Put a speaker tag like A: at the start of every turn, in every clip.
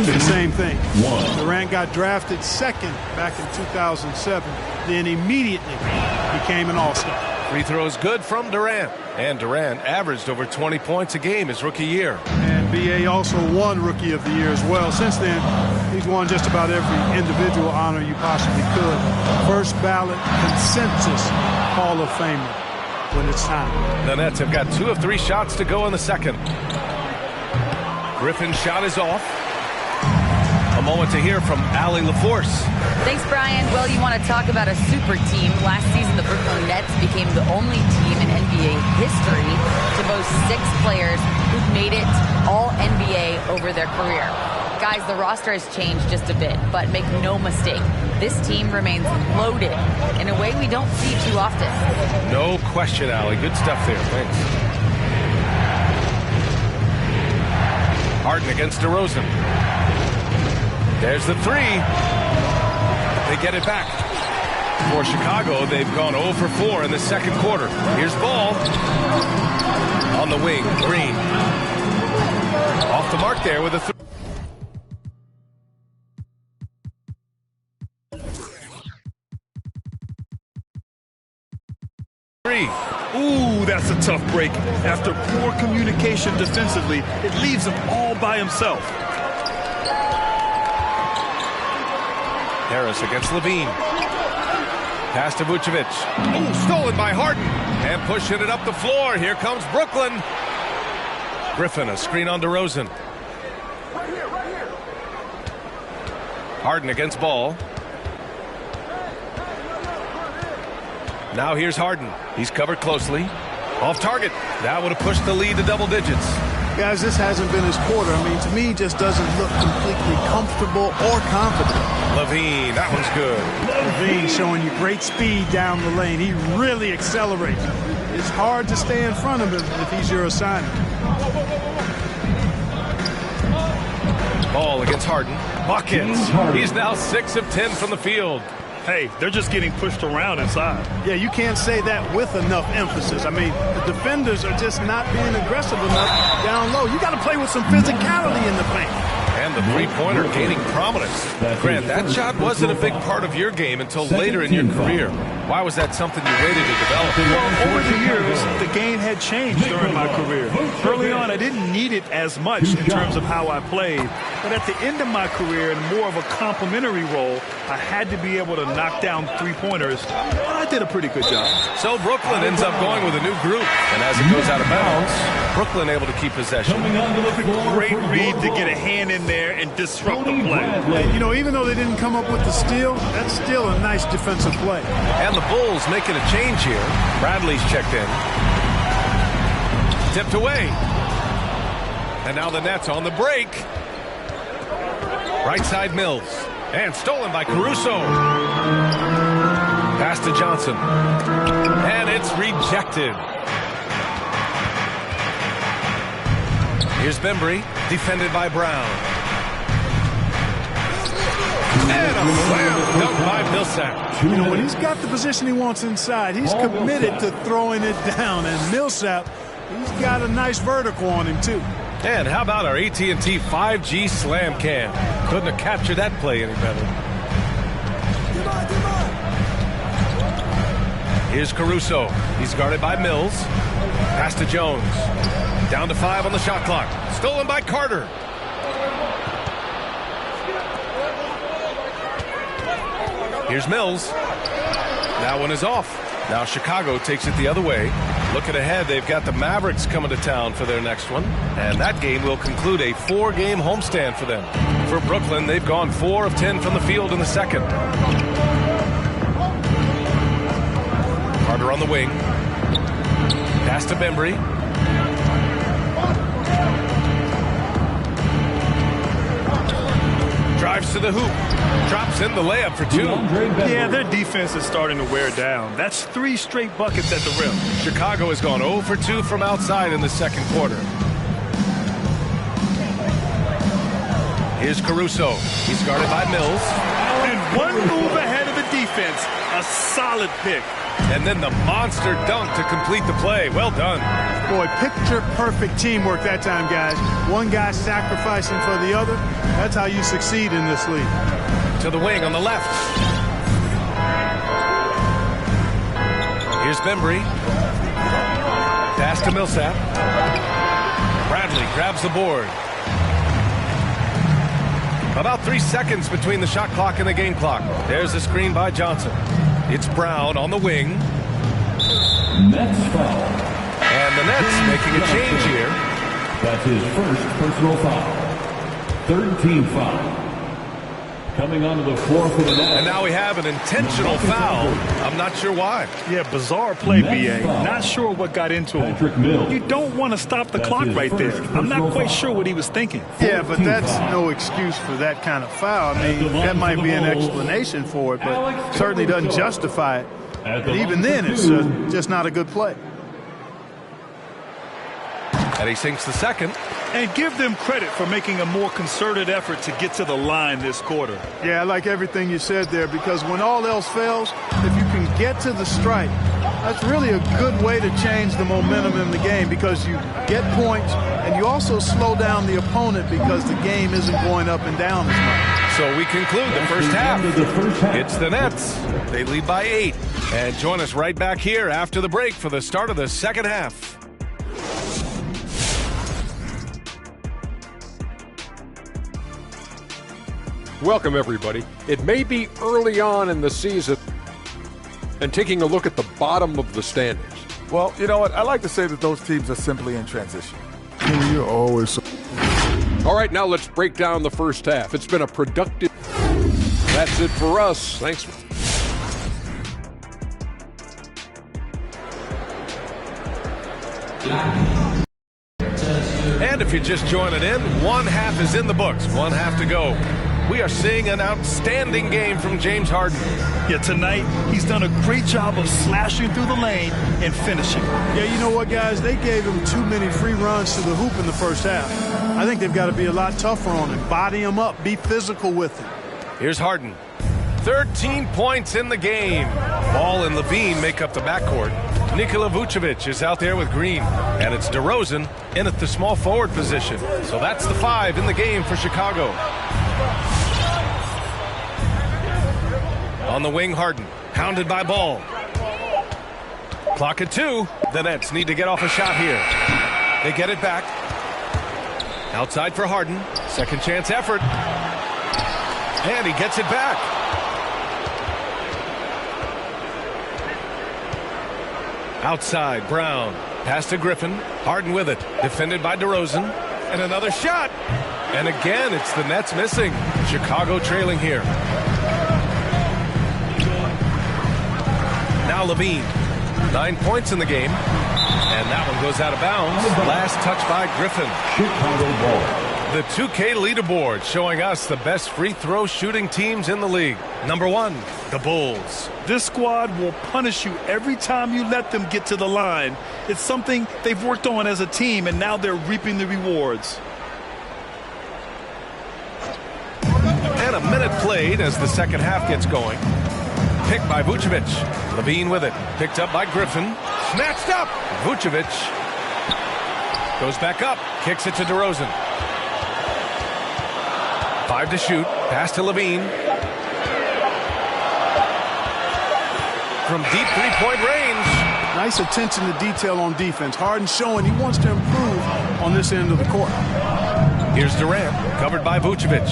A: the same thing. Durant got drafted second back in 2007, then immediately became an all-star.
B: Free throws good from Durant. And Durant averaged over 20 points a game his rookie year.
A: And B.A. also won Rookie of the Year as well. Since then, he's won just about every individual honor you possibly could. First ballot consensus Hall of Famer when it's time.
B: The Nets have got 2 of 3 shots to go in the second. Griffin's shot is off. A moment to hear from Allie LaForce.
C: Thanks, Brian. Well, you want to talk about a super team. Last season, the Brooklyn Nets became the only team in NBA history to boast 6 players who've made it all NBA over their career. Guys, the roster has changed just a bit, but make no mistake, this team remains loaded in a way we don't see too often.
B: No question, Allie. Good stuff there. Thanks. Harden against DeRozan. There's the 3. They get it back. For Chicago, they've gone 0 for 4 in the second quarter. Here's Ball. On the wing, Green. Off the mark there with a 3.
D: Ooh, that's a tough break. After poor communication defensively, it leaves him all by himself.
B: Harris against Levine. Pass to Vucevic. Ooh, stolen by Harden. And pushing it up the floor. Here comes Brooklyn. Griffin, a screen on DeRozan. Harden against Ball. Now here's Harden. He's covered closely. Off target. That would have pushed the lead to double digits.
A: Guys, this hasn't been his quarter. I mean, to me, he just doesn't look completely comfortable or confident.
B: Levine, that one's good.
A: Levine showing you great speed down the lane. He really accelerates. It's hard to stay in front of him if he's your assignment.
B: Ball against Harden. Buckets. He's now 6 of 10 from the field.
D: Hey, they're just getting pushed around inside.
A: Yeah, you can't say that with enough emphasis. I mean, the defenders are just not being aggressive enough down low. You got to play with some physicality in the paint.
B: And the three-pointer gaining prominence. Grant, that shot wasn't a big part of your game until later in your career. Why was that something you waited to develop?
D: Well, over the years, the game had changed during my career. Early on, I didn't need it as much in terms of how I played. But at the end of my career, in more of a complementary role, I had to be able to knock down three-pointers. I did a pretty good job.
B: So Brooklyn ends up going with a new group. And as it goes out of bounds, Brooklyn able to keep possession.
D: Great read to get a hand in there and disrupt the play.
A: You know, even though they didn't come up with the steal, that's still a nice defensive play.
B: And the Bulls making a change here. Bradley's checked in. Tipped away. And now the Nets on the break. Right side Mills. And stolen by Caruso. Pass to Johnson. And it's rejected. Here's Bembry, defended by Brown. And a slam dunk by Millsap.
A: You know, when he's got the position he wants inside, he's committed to throwing it down. And Millsap, he's got a nice vertical on him, too.
B: And how about our AT&T 5G Slam Cam? Couldn't have captured that play any better. Here's Caruso. He's guarded by Mills. Pass to Jones. Down to 5 on the shot clock. Stolen by Carter. Here's Mills. That one is off. Now Chicago takes it the other way. Looking ahead, they've got the Mavericks coming to town for their next one. And that game will conclude a 4-game homestand for them. For Brooklyn, they've gone 4 of 10 from the field in the second. Carter on the wing. Pass to Bembry. Drives to the hoop. Drops in the layup for 2.
D: Yeah, their defense is starting to wear down. That's 3 straight buckets at the rim.
B: Chicago has gone 0 for 2 from outside in the second quarter. Here's Caruso. He's guarded by Mills.
D: And one move ahead of the defense. A solid pick.
B: And then the monster dunk to complete the play. Well done.
A: Boy, picture-perfect teamwork that time, guys. One guy sacrificing for the other. That's how you succeed in this league.
B: To the wing on the left. Here's Bembry. Pass to Millsap. Bradley grabs the board. About 3 seconds between the shot clock and the game clock. There's the screen by Johnson. It's Brown on the wing.
E: Nets foul.
B: And the Nets making a change here.
E: That's his first personal foul. Third team foul. Coming onto the floor for the Nets.
B: And now we have an intentional foul. I'm not sure why.
D: Yeah, bizarre play, B.A. Not sure what got into him. You don't want to stop the clock right there. I'm not quite sure what he was thinking.
A: Yeah, but that's no excuse for that kind of foul. I mean, that might be an explanation for it, but certainly doesn't justify it. And even then, it's just not a good play.
B: And he sinks the second.
D: And give them credit for making a more concerted effort to get to the line this quarter.
A: Yeah, I like everything you said there, because when all else fails, if you can get to the strike, that's really a good way to change the momentum in the game, because you get points and you also slow down the opponent because the game isn't going up and down as much.
B: So we conclude the first half. It's the Nets. They lead by 8. And join us right back here after the break for the start of the second half.
F: Welcome, everybody. It may be early on in the season and taking a look at the bottom of the standings.
G: Well, you know what? I like to say that those teams are simply in transition.
A: You're always...
F: All right, now let's break down the first half. It's been a productive... That's it for us. Thanks.
B: And if you're just joining in, one half is in the books. One half to go. We are seeing an outstanding game from James Harden.
D: Yeah, tonight he's done a great job of slashing through the lane and finishing.
A: Yeah, you know what, guys? They gave him too many free runs to the hoop in the first half. I think they've got to be a lot tougher on him. Body him up. Be physical with him.
B: Here's Harden. 13 points in the game. Ball and Levine make up the backcourt. Nikola Vucevic is out there with Green. And it's DeRozan in at the small forward position. So that's the 5 in the game for Chicago. On the wing, Harden. Hounded by Ball. Clock at 2. The Nets need to get off a shot here. They get it back. Outside for Harden. Second chance effort. And he gets it back. Outside, Brown. Pass to Griffin. Harden with it. Defended by DeRozan. And another shot. And again, it's the Nets missing. Chicago trailing here. Now Levine. 9 points in the game. And that one goes out of bounds. Last touch by Griffin.
E: Chicago ball.
B: The 2K leaderboard showing us the best free throw shooting teams in the league. Number 1, the Bulls.
D: This squad will punish you every time you let them get to the line. It's something they've worked on as a team, and now they're reaping the rewards.
B: And a minute played as the second half gets going. Picked by Vucevic. Levine with it. Picked up by Griffin. Snatched up. Vucevic goes back up. Kicks it to DeRozan. 5 to shoot. Pass to Levine. From deep three-point range.
A: Nice attention to detail on defense. Harden showing he wants to improve on this end of the court.
B: Here's Durant. Covered by Vucevic.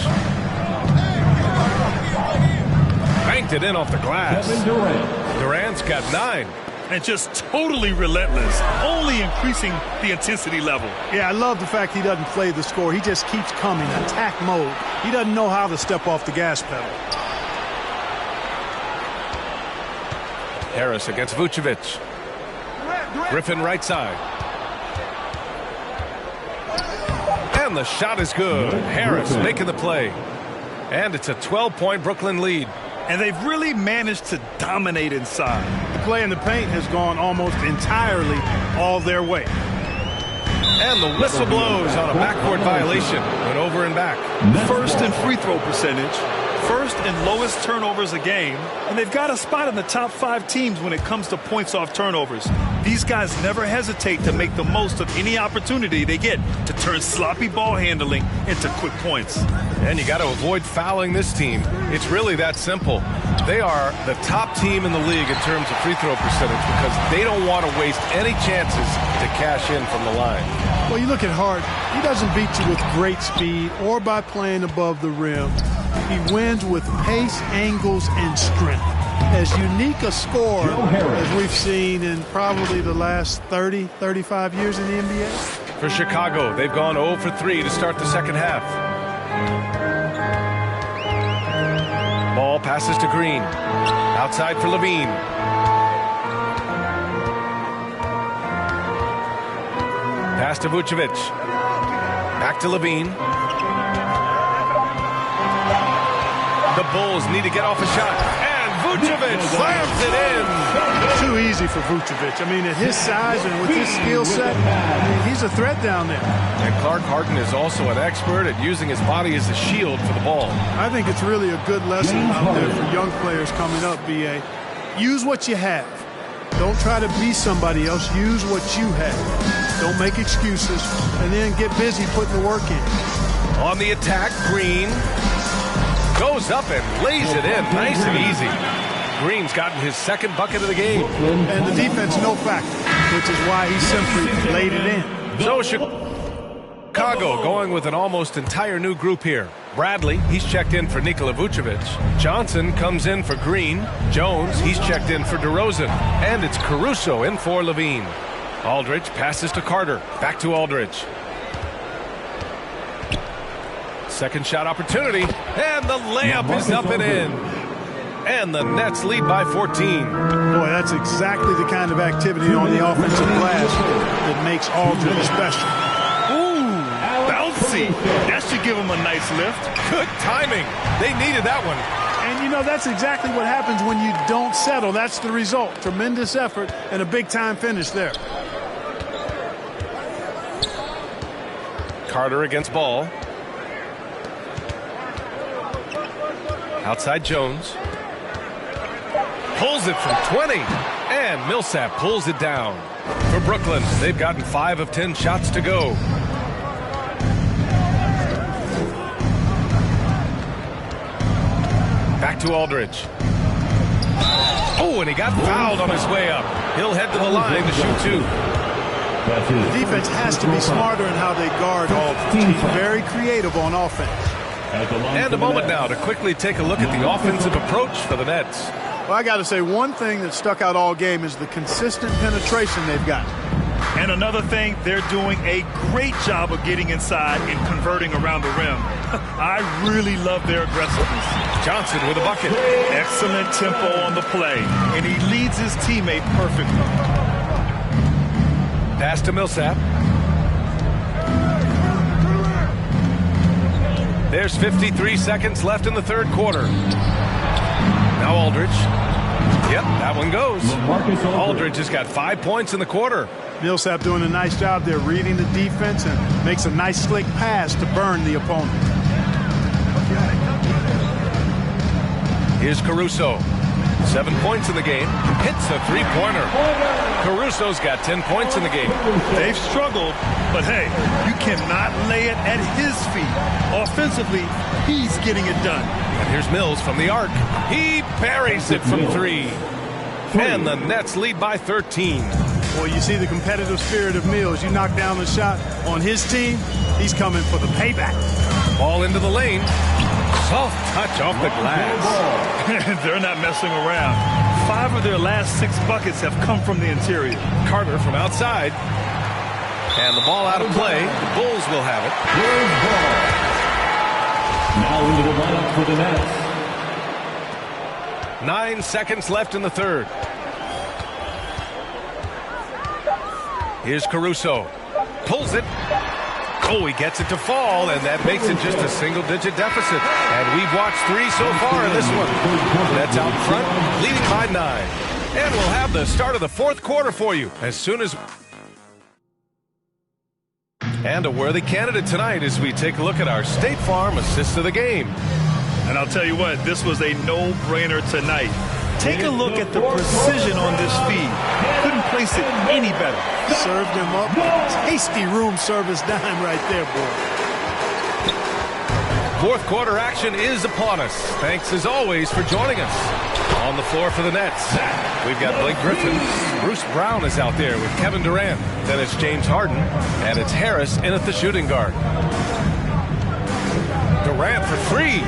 B: Banked it in off the glass.
E: Kevin Durant.
B: Durant's got 9.
D: And just totally relentless, only increasing the intensity level.
A: Yeah, I love the fact he doesn't play the score. He just keeps coming, attack mode. He doesn't know how to step off the gas pedal.
B: Harris against Vucevic. Griffin right side. And the shot is good. Harris making the play. And it's a 12-point Brooklyn lead.
D: And they've really managed to dominate inside.
A: The play in the paint has gone almost entirely all their way.
B: And the whistle blows on a backcourt violation. Went over and back.
D: First first in free throw percentage, first and lowest turnovers a game, and they've got a spot in the top 5 teams when it comes to points off turnovers. These guys never hesitate to make the most of any opportunity they get to turn sloppy ball handling into quick points.
B: And you got to avoid fouling this team. It's really that simple. They are the top team in the league in terms of free throw percentage because they don't want to waste any chances to cash in from the line.
A: Well, you look at Hart, he doesn't beat you with great speed or by playing above the rim. He wins with pace, angles, and strength. As unique a score as we've seen in probably the last 30, 35 years in the NBA.
B: For Chicago, they've gone 0 for 3 to start the second half. Ball passes to Green. Outside for Levine. Pass to Vucevic. Back to Levine. The Bulls need to get off a shot. And Vucevic slams it in.
A: Too easy for Vucevic. I mean, at his size and with his skill set, I mean, he's a threat down there.
B: And Clark Harden is also an expert at using his body as a shield for the ball.
A: I think it's really a good lesson out there for young players coming up, B.A. Use what you have. Don't try to be somebody else. Use what you have. Don't make excuses. And then get busy putting the work in.
B: On the attack, Green goes up and lays it in. Nice and easy. Green's gotten his second bucket of the game.
A: And the defense no factor, which is why he simply laid it in.
B: So Chicago going with an almost entire new group here. Bradley, he's checked in for Nikola Vucevic. Johnson comes in for Green. Jones, he's checked in for DeRozan. And it's Caruso in for Levine. Aldridge passes to Carter. Back to Aldridge. Second shot opportunity. And the layup is up and in. And the Nets lead by 14.
A: Boy, that's exactly the kind of activity on the offensive glass that makes Aldridge special.
D: Ooh, bouncy. That should give him a nice lift.
B: Good timing. They needed that one.
A: And, you know, that's exactly what happens when you don't settle. That's the result. Tremendous effort and a big-time finish there.
B: Carter against Ball. Outside Jones. Pulls it from 20. And Millsap pulls it down. For Brooklyn, they've gotten 5 of 10 shots to go. Back to Aldridge. Oh, and he got fouled on his way up. He'll head to the line to shoot 2.
A: The defense has to be smarter in how they guard Aldridge. He's very creative on offense.
B: And a moment now to quickly take a look at the offensive approach for the Nets.
A: Well, I got to say, one thing that stuck out all game is the consistent penetration they've got.
D: And another thing, they're doing a great job of getting inside and converting around the rim. I really love their aggressiveness.
B: Johnson with a bucket.
D: Excellent tempo on the play, and he leads his teammate perfectly.
B: Pass to Millsap. There's 53 seconds left in the third quarter. Now Aldridge. Yep, that one goes. Aldridge has got 5 points in the quarter.
A: Millsap doing a nice job there, reading the defense, and makes a nice slick pass to burn the opponent.
B: Here's Caruso. 7 points in the game. Hits a three-pointer. Caruso's got 10 points in the game.
D: They've struggled, but hey, you cannot lay it at his feet. Offensively, he's getting it done.
B: And here's Mills from the arc. He buries it from 3. And the Nets lead by 13.
A: Well, you see the competitive spirit of Mills. You knock down the shot on his team, he's coming for the payback.
B: Ball into the lane. Soft touch off the glass.
D: They're not messing around. 5 of their last 6 buckets have come from the interior.
B: Carter from outside. And the ball out of play. The Bulls will have it.
E: Now into the lineup for the Nets.
B: 9 seconds left in the third. Here's Caruso. Pulls it. Oh, he gets it to fall, and that makes it just a single-digit deficit. And we've watched 3 so far in this one. Nets out front, leading by 9. And we'll have the start of the fourth quarter for you as soon as... And a worthy candidate tonight as we take a look at our State Farm assist of the game.
D: And I'll tell you what, this was a no-brainer tonight. Take a look at the precision on this feed. Couldn't place it any better.
A: Served him up a tasty room service dime right there, boy.
B: Fourth quarter action is upon us. Thanks as always for joining us. On the floor for the Nets, we've got Blake Griffin. Bruce Brown is out there with Kevin Durant. Then it's James Harden, and it's Harris in at the shooting guard. Durant for three.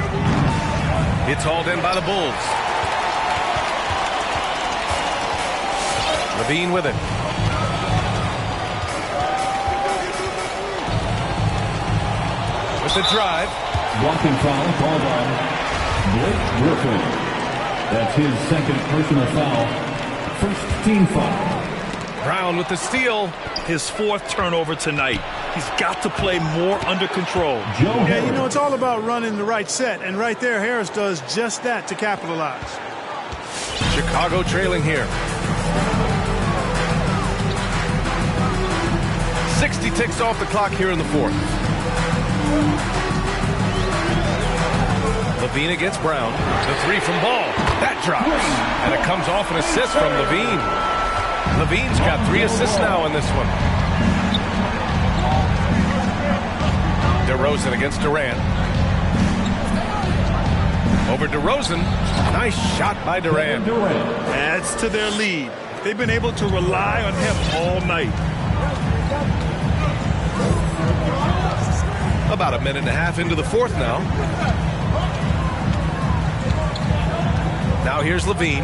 B: It's hauled in by the Bulls. Levine with it. With the drive.
E: Blocking foul called on Blake Griffin. That's his second personal foul. First team foul.
B: Brown with the steal.
D: His fourth turnover tonight. He's got to play more under control.
A: Yeah, you know, it's all about running the right set. And right there, Harris does just that to capitalize.
B: Chicago trailing here. 60 ticks off the clock here in the fourth. Levine against Brown. The three from Ball. That drops. And it comes off an assist from Levine. Levine's got 3 assists now in this one. DeRozan against Durant. Over DeRozan. Nice shot by Durant.
D: Adds to their lead. They've been able to rely on him all night.
B: About a minute and a half into the fourth now. Now here's Levine.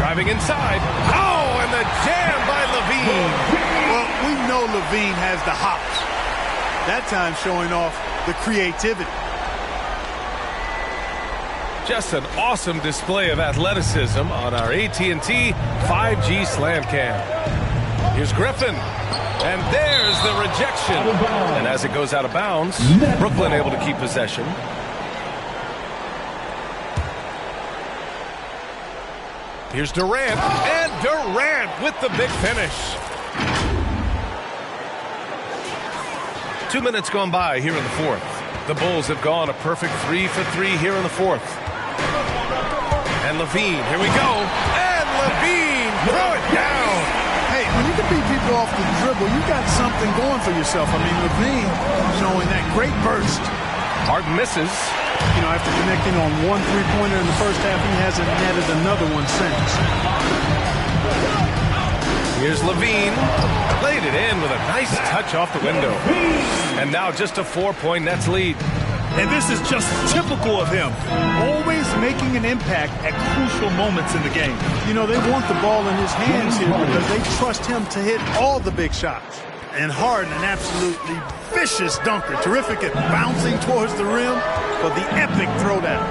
B: Driving inside. Oh, and the jam by Levine.
A: Well, we know Levine has the hops. That time showing off the creativity.
B: Just an awesome display of athleticism on our AT&T 5G Slam Cam. Here's Griffin. And there's the rejection. And as it goes out of bounds, Brooklyn able to keep possession. Here's Durant, and Durant with the big finish. 2 minutes gone by here in the fourth. The Bulls have gone a perfect 3 for 3 here in the fourth. And Levine, here we go. And Levine, throw it down.
A: Hey, when you can beat people off the dribble, you got something going for yourself. I mean, Levine showing that great burst.
B: Harden misses.
A: You know, after connecting on 1 3-pointer in the first half, he hasn't netted another one since.
B: Here's Levine. Laid it in with a nice touch off the window. And now just a 4-point Nets lead.
D: And this is just typical of him. Always making an impact at crucial moments in the game.
A: You know, they want the ball in his hands here because they trust him to hit all the big shots. And Harden, an absolutely vicious dunker. Terrific at bouncing towards the rim for the epic throwdown.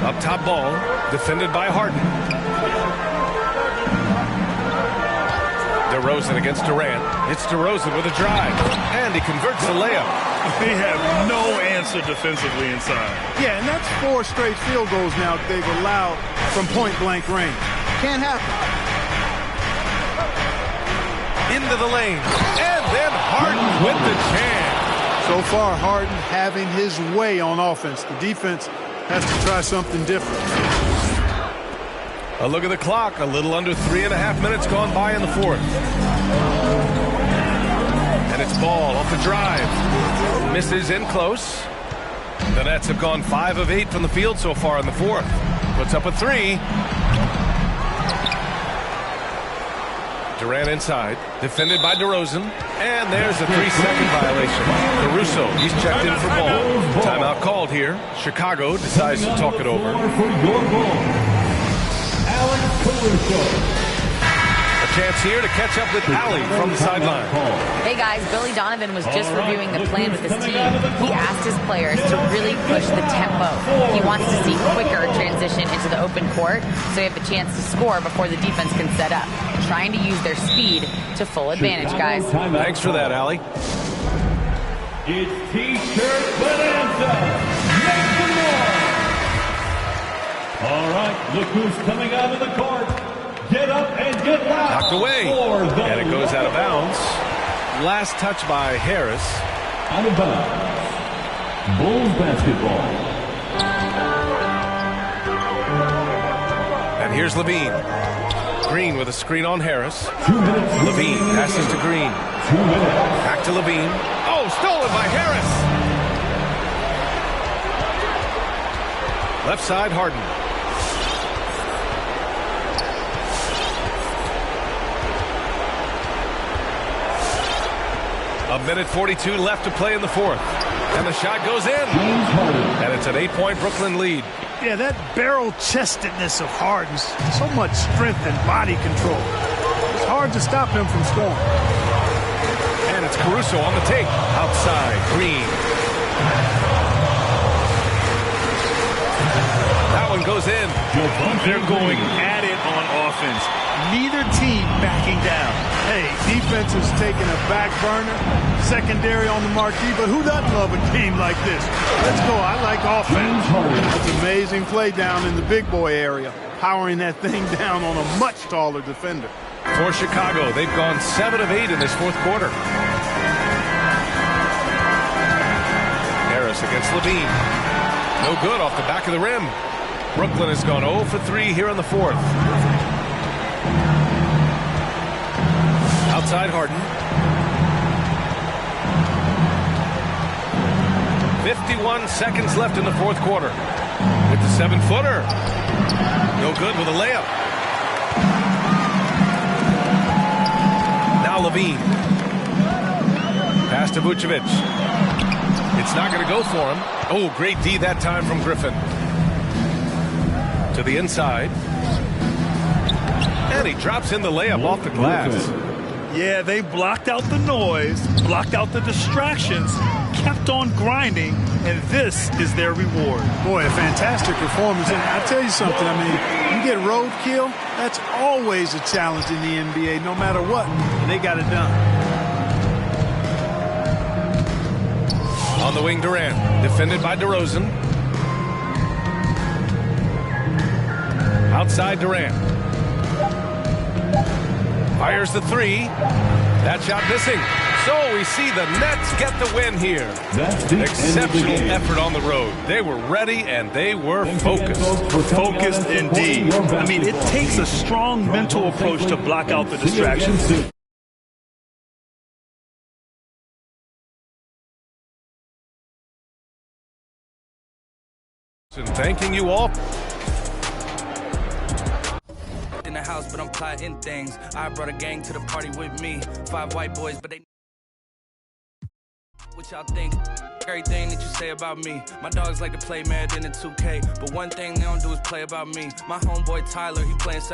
B: Up top ball, defended by Harden. DeRozan against Durant. It's DeRozan with a drive. And he converts the layup.
D: They have no answer defensively inside.
A: Yeah, and that's 4 straight field goals now they've allowed from point-blank range. Can't happen.
B: Into the lane. And then Harden with the jam.
A: So far, Harden having his way on offense. The defense has to try something different.
B: A look at the clock. A little under 3.5 minutes gone by in the fourth. And it's Ball off the drive. Misses in close. The Nets have gone 5 of 8 from the field so far in the fourth. Puts up a 3. Durant inside. Defended by DeRozan. And there's a 3-second violation. Caruso, he's checked in for Ball. Timeout called here. Chicago decides to talk it over. A chance here to catch up with Allie from the sideline.
C: Hey guys, Billy Donovan was just reviewing the plan with his team. He asked his players to really push the tempo. He wants to see quicker transition into the open court so they have the chance to score before the defense can set up. Trying to use their speed to full advantage, guys.
B: Thanks for that, Allie.
E: It's T-shirt Bonanza. Make some noise. All right, look who's coming out of the court. Get up and get loud.
B: Knocked away. And it goes out of bounds. Last touch by Harris.
E: Out of bounds. Bulls basketball.
B: And here's Levine. Green with a screen on Harris.
E: 2 minutes.
B: Levine passes to Green.
E: 2 minutes.
B: Back to Levine. Oh, stolen by Harris. Left side, Harden. A minute 42 left to play in the fourth. And the shot goes in. And it's an 8-point Brooklyn lead.
D: Yeah, that barrel-chestedness of Harden, so much strength and body control. It's hard to stop him from scoring.
B: And it's Caruso on the take. Outside, Green. That one goes in.
D: They're going at it on offense. Neither team backing down.
A: Hey, defense is taking a back burner, secondary on the marquee, but who doesn't love a game like this? Let's go. I like offense. It's an amazing play down in the big boy area, powering that thing down on a much taller defender.
B: For Chicago, they've gone 7 of 8 in this fourth quarter. Harris against Levine. No good off the back of the rim. Brooklyn has gone 0 for 3 here in the fourth. Outside Harden. 51 seconds left in the fourth quarter. With the 7-footer. No good with a layup. Now Levine. Pass to Vucevic. It's not going to go for him. Oh, great D that time from Griffin. To the inside. And he drops in the layup off the glass.
D: Yeah, they blocked out the noise, blocked out the distractions, kept on grinding, and this is their reward.
A: Boy, a fantastic performance. And I tell you something, I mean, you get roadkill, that's always a challenge in the NBA, no matter what, and they got it done.
B: On the wing, Durant, defended by DeRozan. Outside Durant. Fires the three. That shot missing. So we see the Nets get the win here. Exceptional effort on the road. They were ready and they were focused.
D: Focused indeed. I mean, it takes a strong mental approach to block out the distractions.
B: And thanking you all.
H: In the house, but I'm plotting things. I brought a gang to the party with me. 5 white boys, but they... What y'all think? Everything that you say about me. My dogs like to play Madden and 2K, but one thing they don't do is play about me. My homeboy Tyler, he playing South.